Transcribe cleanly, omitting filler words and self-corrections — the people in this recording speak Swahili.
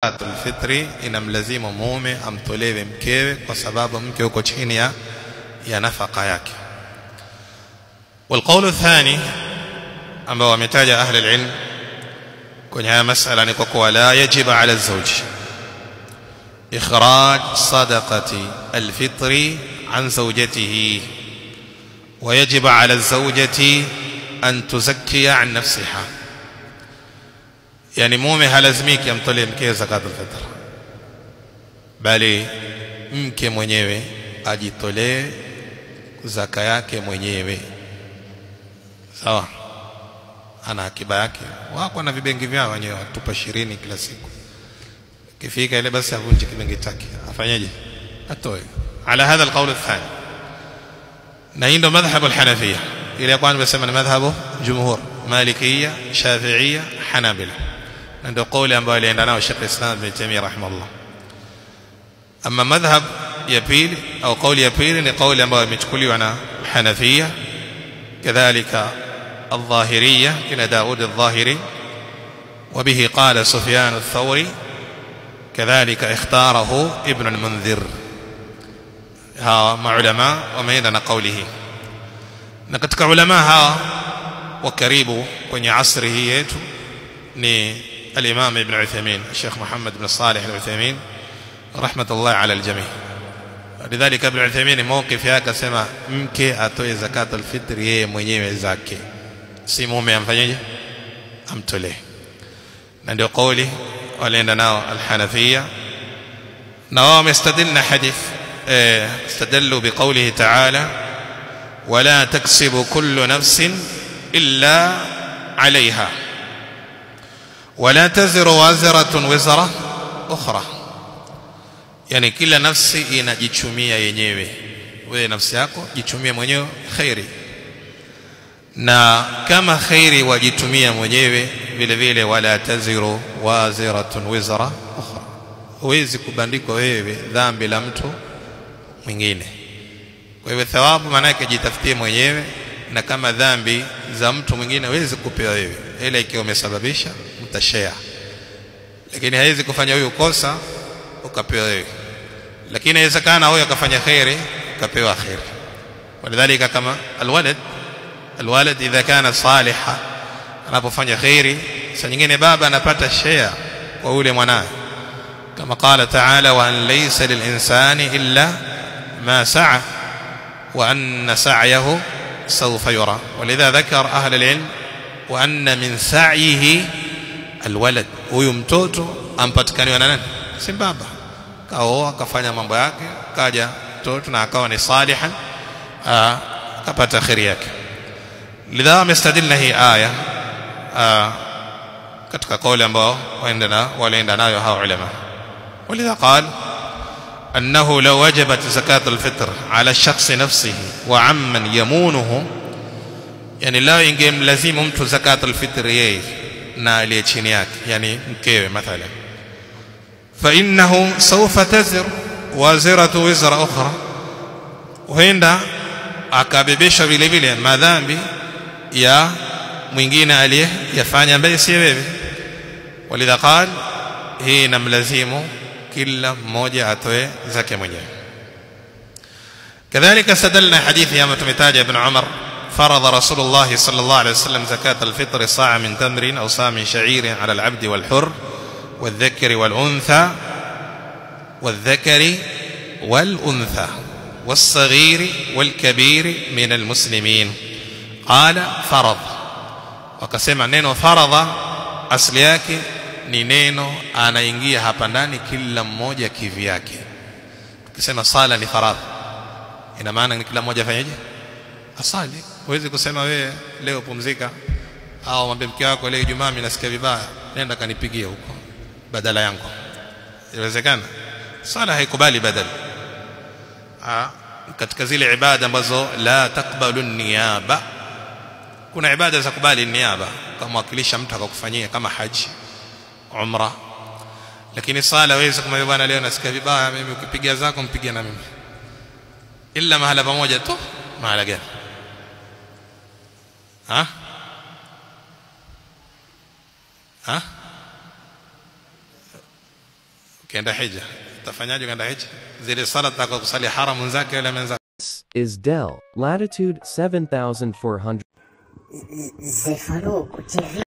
zakatul fitri inamlazimu mume amtolewe mkewe kwa sababu mke uko chini ya nafaka yake. والقول الثاني ambao wametaja ahli alilm kwenye haya masala ni kwa kuwa la yajibu ala zawj ikhraj sadaqati alfitri an zawjatihi wa yajibu ala zawjati an tuzakkiya an nafsiha. Yani mume halazimiki amtolee mkewe zakatul fitr, bali mke mwenyewe ajitolee zaka yake mwenyewe. Sawa, ana akiba yake, wako na vibengi vyao wenyewe, watupa 20 kila siku. Kifika ile basi avunje kibengi chake, afanyaje? Atoe. Ala hadha alqawl athani, na hii ndo madhhabu alhanafiyya. Ile kwanza nimesema ni madhhabu jumhur, malikiyya, shafi'iyya, hanabila, na ndio kauli ambayo alienda nao Sheikh Islam Ibn Taymiyyah rahimahullah. Ama madhhab ya pili au kauli ya pili ni kauli ambayo imechukuliwa na hanafiyya, kadhalika الظاهرية إلى داود الظاهري، وبه قال سفيان الثوري، كذلك اختاره ابن المنذر. ها مع علماء وميدنا قوله. نكتك علماء ها وكريبوا kwenye عصره yetu ni الإمام ابن عثيمين، الشيخ محمد بن صالح العثيمين رحمة الله على الجميع. لذلك ابن عثيمين موقف yake sema mke atoe zakatul fitr yeye mwenyewe zake, si mume amfanyaje? Amtolee. Na ndio kauli walienda nao alhanafiyya, na wao wamestadilna hadith istadallu biqawlihi ta'ala wala taksibu kullu nafsin illa 'alayha wala taziru waziratun wizra ukhra. Yani kila nafsi inajichumia yenyewe, wewe nafsi yako jichumie mwenyewe khairi, na kama khairi wajitumia mwenyewe vile vile wala taziru waziratun wizra ukhra. Huwezi kubandikwa wewe dhambi la mtu mwingine. Kwa hivyo thawabu maana yake jitafutie mwenyewe, na kama dhambi za mtu mwingine huwezi kupewa wewe, ile ikiwa umesababisha mtashare, lakini haiwezi kufanya huyo kosa ukapewa wewe, lakini inawezekana huyo akafanya khairi ukapewa khairi. Walidhalika kama alwalad idha kana salihan, anapofanya khairi saa nyingine baba anapata share kwa yule mwanae, kama qala ta'ala wa an laysa lilinsani illa ma sa'a wa anna sa'yahu sawfa yura. Walidha dhakara ahli alilm wa anna min sa'yihi alwalad, huyu mtoto ampatikaniwa na nani? Si baba. Kaoa akafanya mambo yake, kaja mtoto na akawa ni salihan, akapata khairi yake. Lidha amestadilna hii aya katika kauli ambao walienda nayo hao ulama. Walidha qal annahu law wajabat zakatul fitr ala shakhsi nafsihi wa amman yamunuhu, yani lao ingemlazimu mtu zakatul fitr yeye na aliye chini yake, yani mkewe mathalan, fa innahu sawfa tazir waziratu wizra ukhra, huenda akabebesha vile vile madhambi ya mwingine aliyefanya ambaye si wewe. Walidha qal hii namlazimu kila mmoja atoe zake mwenyewe. Kadhalika sadalna hadithi ya tumetaja ibn Umar, فرض رسول الله صلى الله عليه وسلم زكاة الفطر صاع من تمر أو صاع من شعير على العبد والحر والذكر والأنثى والصغير والكبير من المسلمين. قال فرض، wakasema neno faradha asli yake ni neno anaingia hapa ndani kila mmoja kivyake. Ukisema sala ni faradhi, ina maana ni kila mmoja afanyaje? Asali. Huwezi kusema wewe leo pumzika, au mwambie mke wako leo Ijumaa mimi nasikia vibaya, nenda kanipigie huko badala yangu. Inawezekana? Sala haikubali badala. Katika zile ibada ambazo la takbalu niyaba, kuna ibada za kubali niyaba, kama wakilisha mtu akakufanyia kama haji, umra, lakini sala wewe kama bwana leo nasikia vibaya, mimi ukipigia zako mpigie na mimi, illa mahala pamoja tu. Mahala gani? Kenda hija tafanyaje kenda hija zile sala za kusali haramu zake wala menza is Dell, latitude 7400.